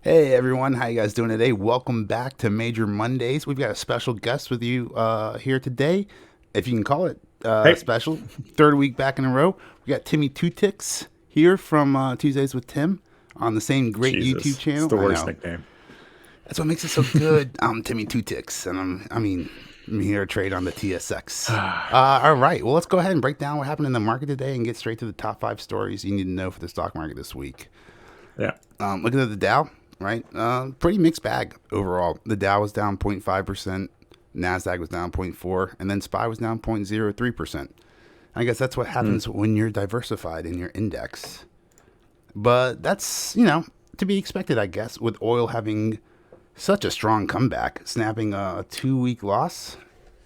Hey everyone, how you guys doing today? Welcome back to Major Mondays. We've got a special guest with you here today, if you can call it Hey, special. Third week back in a row. We got Timmy Two Ticks here from Tuesdays with Tim on the same great YouTube Jesus, it's channel. the I worst know nickname. that's what makes it so good. I'm Timmy Two Ticks, and I'm here to trade on the TSX. All right, well let's go ahead and break down what happened in the market today and get straight to the top five stories you need to know for the stock market this week. Yeah. Looking at the Dow, right? Pretty mixed bag overall. The Dow was down 0.5%, Nasdaq was down 0.4, and then SPY was down 0.03%. I guess that's what happens when you're diversified in your index. But that's, to be expected, I guess, with oil having such a strong comeback, snapping a 2 week loss.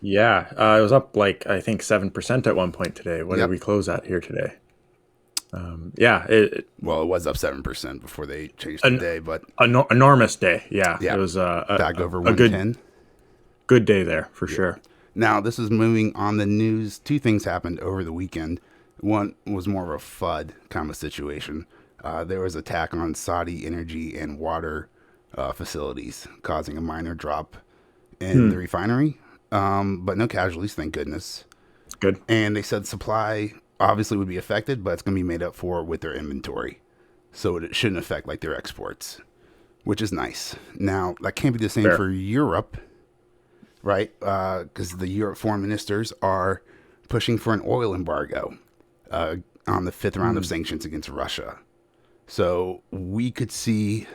Yeah. It was up like, I think, 7% at one point today. What did Yep. we close at here today? Yeah. Well, it was up 7% before they changed the An day, but enormous day. Yeah. It yeah, was back over a good 110. good day there for Yeah. sure. Now, this is moving on the news. Two things happened over the weekend. One was more of a FUD kind of situation. There was attack on Saudi energy and water facilities, causing a minor drop in the refinery, but no casualties, thank goodness. Good. And they said supply obviously would be affected, but it's going to be made up for with their inventory. So it shouldn't affect like their exports, which is nice. Now, that can't be the same Fair. for Europe, right? Because the Europe foreign ministers are pushing for an oil embargo uh, on the fifth round of sanctions against Russia. So we could see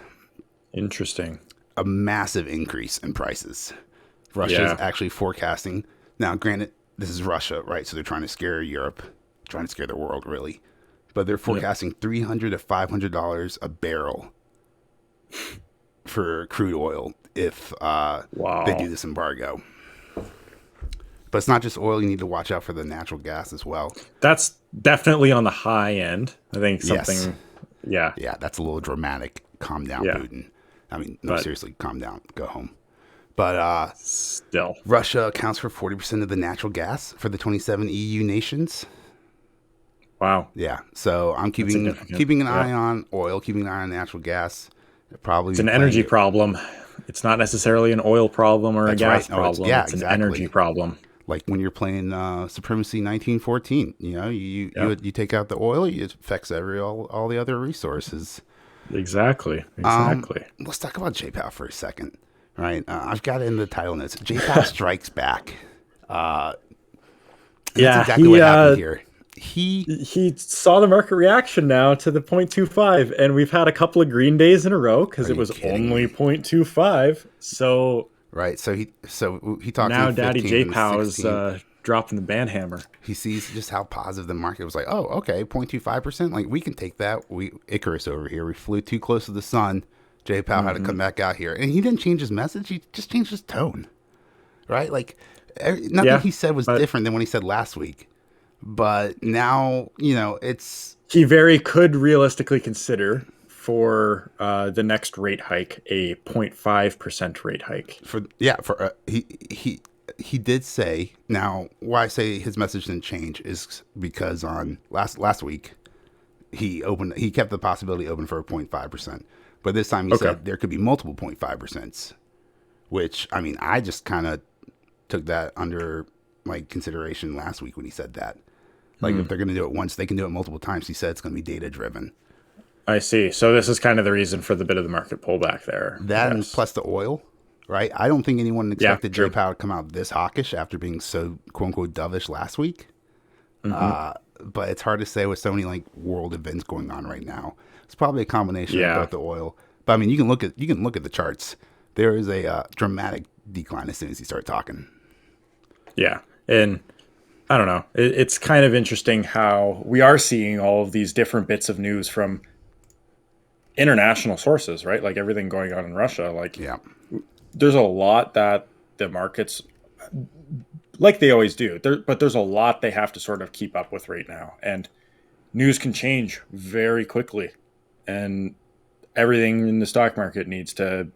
Interesting. a massive increase in prices. Russia's Yeah. actually forecasting. Now, granted, this is Russia, right? So they're trying to scare Europe, trying to scare the world, really. But they're Yep. forecasting $300 to $500 a barrel for crude oil if they do Wow. this embargo. But it's not just oil. You need to watch out for the natural gas as well. That's definitely on the high end. I think Yes. something. Yeah. Yeah, that's a little dramatic. Calm down, Yeah. Putin. I mean, no, But seriously, calm down. Go home. But still. Russia accounts for 40% of the natural gas for the 27 EU nations. Wow. Yeah, so I'm That's keeping significant. keeping an Yeah. eye on oil, keeping an eye on natural gas. It's Probably an playing energy it. problem. It's not necessarily an oil problem or a That's right. gas No, it's problem. yeah, It's an energy exactly. problem. Like when you're playing Supremacy 1914. Yeah, You take out the oil, it affects all the other resources. exactly. Exactly. Let's talk about JPow for a second. Right, I've got it in the title notes. JPow strikes back. And that's Yeah, exactly what happened here. He he saw the market reaction now to the 0.25, and we've had a couple of green days in a row because Are it you was kidding only me? 0.25. So Right. So he talks in now the Daddy 15th and the JPow is 16th. dropping the ban hammer. He sees just how positive the market was. Like, oh, okay, 0.25%. Like we can take that. We Icarus over here. We flew too close to the sun. Jay Powell had to come back out here, and he didn't change his message. He just changed his tone. Right. Like nothing Yeah, he said was but different than what he said last week. But now it's he very could realistically consider for the next rate hike a 0.5% rate hike. for he did say. Now why I say his message didn't change is because on last week he kept the possibility open for a 0.5%, but this time he Okay. said there could be multiple 0.5%, which I mean I just kind of took that under like consideration last week when he said that. Like if they're going to do it once, they can do it multiple times. He said it's going to be data driven. I see. So this is kind of the reason for the bit of the market pullback there, I That and guess. plus the oil, right? I don't think anyone Yeah, expected J true. Powell to come out this hawkish after being so quote unquote dovish last week. But it's hard to say with so many like world events going on right now. It's probably a combination of Yeah. both the oil. But I mean, you can look at the charts. There is a dramatic decline as soon as you start talking. Yeah. And I don't know. It's kind of interesting how we are seeing all of these different bits of news from international sources, right? Like everything going on in Russia. Like Yeah, there's a lot that the markets, like they always do, but there's a lot they have to sort of keep up with right now. And news can change very quickly. And everything in the stock market needs to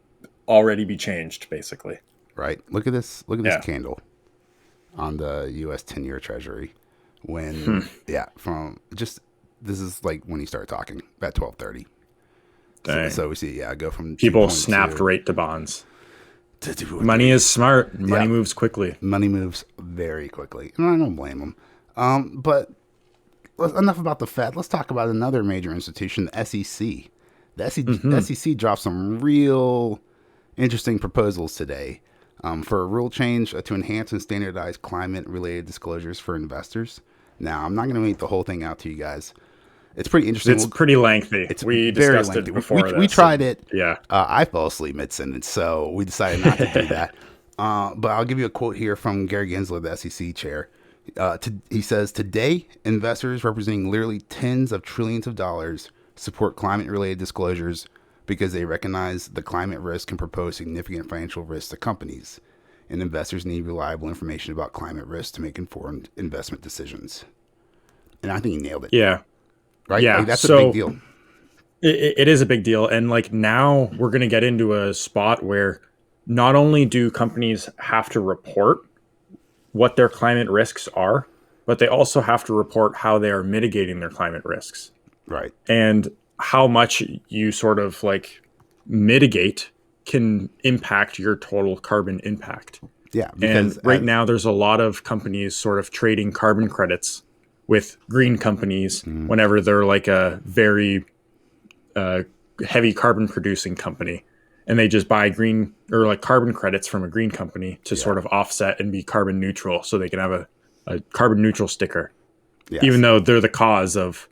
already be changed, basically. right. Look at this. Look at this Yeah. candle on the U.S. 10-year Treasury. When from just this is like when he started talking at 12:30. Dang. So we see, go from People 2.2 snapped right to bonds. to 2.3. Money is smart. Money moves quickly. Money moves very quickly, and I don't blame them. But enough about the Fed. Let's talk about another major institution, the SEC. The SEC dropped some real interesting proposals today for a rule change to enhance and standardize climate-related disclosures for investors. Now, I'm not going to read the whole thing out to you guys. It's pretty interesting. It's pretty lengthy. We discussed it before. We tried it. Yeah. I fell asleep mid-sentence, so we decided not to do that. But I'll give you a quote here from Gary Gensler, the SEC chair. He says, today, investors representing literally tens of trillions of dollars support climate-related disclosures because they recognize the climate risk can propose significant financial risks to companies, and investors need reliable information about climate risk to make informed investment decisions. And I think he nailed it. Yeah. Right? Yeah. Like, that's a big deal. It is a big deal. And like now we're going to get into a spot where not only do companies have to report what their climate risks are, but they also have to report how they are mitigating their climate risks. Right. And how much you sort of like mitigate can impact your total carbon impact. Yeah. And right now there's a lot of companies sort of trading carbon credits with green companies whenever they're like a very heavy carbon producing company, and they just buy green or like carbon credits from a green company to sort of offset and be carbon neutral, so they can have a carbon neutral sticker, even though they're the cause of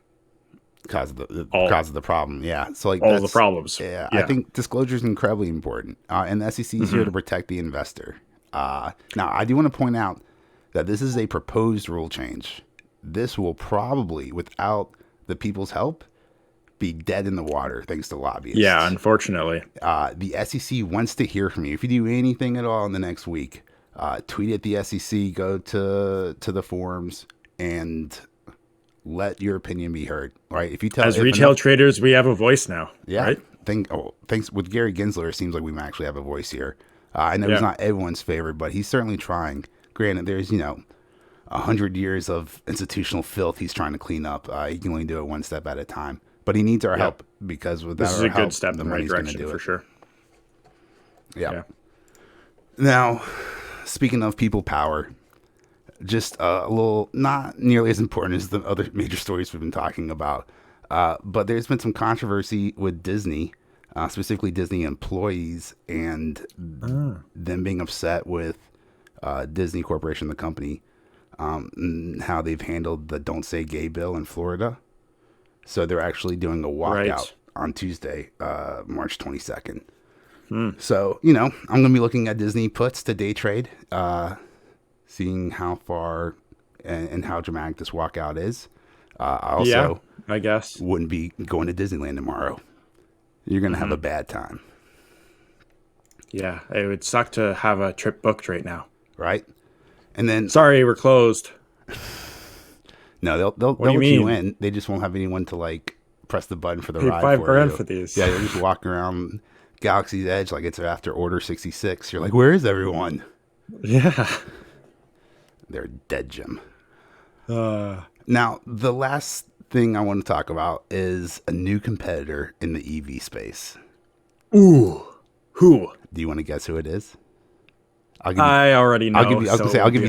the problem. Yeah. So like all the problems. Yeah. I think disclosure is incredibly important. And the SEC is here to protect the investor. Now I do want to point out that this is a proposed rule change. This will probably, without the people's help, be dead in the water thanks to lobbyists. Yeah, unfortunately. The SEC wants to hear from you. If you do anything at all in the next week, tweet at the SEC, go to the forums, and let your opinion be heard. Right? If you tell as retail traders, we have a voice now. Yeah. Right? Thanks with Gary Gensler, it seems like we might actually have a voice here. I know he's not everyone's favorite, but he's certainly trying. Granted, there's 100 years of institutional filth he's trying to clean up. He can only do it one step at a time. But he needs our help, because without this is our a help, good step the in the right money's going to direction do for it. sure. Yeah. Now, speaking of people power, just a little, not nearly as important as the other major stories we've been talking about, but there's been some controversy with Disney, specifically Disney employees, and them being upset with Disney Corporation, the company, and how they've handled the Don't Say Gay bill in Florida. So they're actually doing a walkout on Tuesday, March 22nd. So, I'm going to be looking at Disney puts to day trade, seeing how far and how dramatic this walkout is. I also I guess wouldn't be going to Disneyland tomorrow. You're going to have a bad time. Yeah, it would suck to have a trip booked right now. Right? And then... Sorry, we're closed. No, they'll let you in. They just won't have anyone to like press the button for the ride. $5,000 for these. Yeah, you're just walking around Galaxy's Edge like it's after Order 66. You're like, where is everyone? Yeah, they're dead, Jim. Now, the last thing I want to talk about is a new competitor in the EV space. Ooh, who? Do you want to guess who it is? I already know. I'll give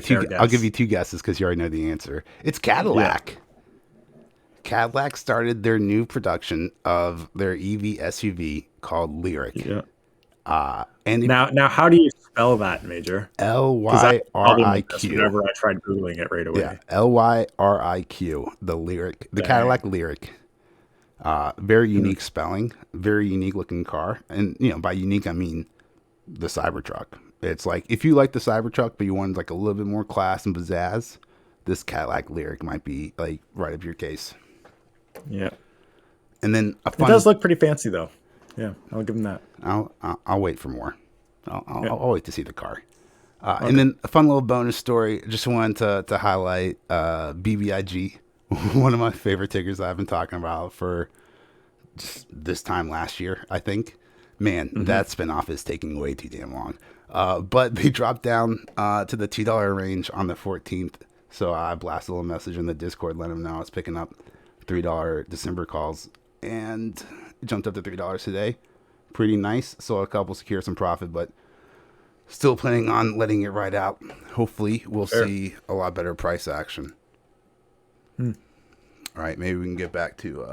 you two guesses because you already know the answer. It's Cadillac. Yeah. Cadillac started their new production of their EV SUV called Lyriq. Yeah. And now, how do you spell that, Major? Lyriq. Whenever I tried googling it right away. Yeah, Lyriq. The Lyriq, the Cadillac Lyriq. Very unique spelling. Very unique looking car, and by unique I mean the Cybertruck. It's like, if you like the Cybertruck, but you want like a little bit more class and pizzazz, this Cadillac Lyriq might be like right up your case. Yeah. And then it does look pretty fancy though. Yeah, I'll give them that. I'll wait for more. I'll wait to see the car. And then a fun little bonus story. Just wanted to highlight BBIG, one of my favorite tickers I've been talking about for just this time last year, I think. Man, that spinoff is taking way too damn long. But they dropped down to the $2 range on the 14th. So I blasted a little message in the Discord, let them know I was picking up $3 December calls and it jumped up to $3 today. Pretty nice. Saw a couple secure some profit, but still planning on letting it ride out. Hopefully, we'll see a lot better price action. All right, maybe we can get back to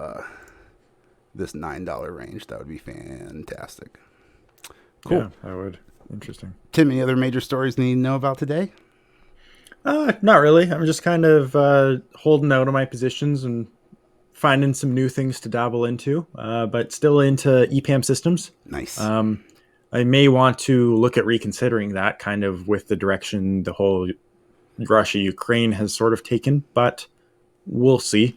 this $9 range. That would be fantastic. Cool. Yeah, that would. Interesting. Tim, any other major stories you need to know about today? Not really. I'm just kind of holding out on my positions and finding some new things to dabble into, but still into EPAM systems. Nice. I may want to look at reconsidering that kind of with the direction the whole Russia-Ukraine has sort of taken, but we'll see.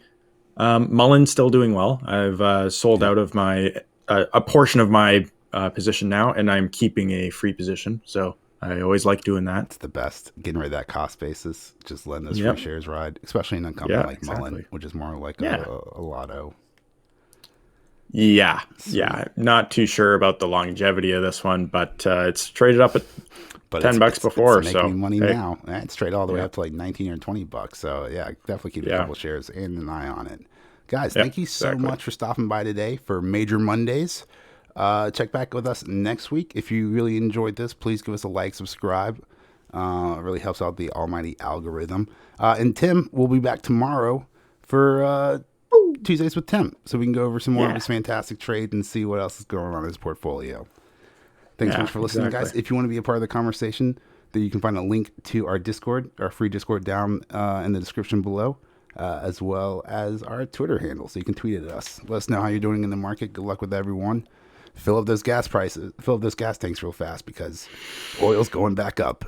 Mullen's still doing well. I've sold out of my a portion of my position now, and I'm keeping a free position. So I always like doing that. It's the best. Getting rid of that cost basis, just letting those free shares ride, especially in a company like Mullen, which is more like a lotto. Yeah. Not too sure about the longevity of this one, but it's traded up at $10 before. It's making money now. It's traded all the way up to like 19 or $20. So yeah, definitely keep a couple shares and an eye on it. Guys, thank you so much for stopping by today for Major Mondays. Check back with us next week. If you really enjoyed this, please give us a like, subscribe. It really helps out the almighty algorithm. And Tim will be back tomorrow for Tuesdays with Tim, so we can go over some more of his fantastic trade and see what else is going on in his portfolio. Thanks so much for listening, guys. If you want to be a part of the conversation, then you can find a link to our Discord, our free Discord, down in the description below, as well as our Twitter handle, so you can tweet at us. Let us know how you're doing in the market. Good luck with everyone. Fill up those gas tanks real fast because oil's going back up.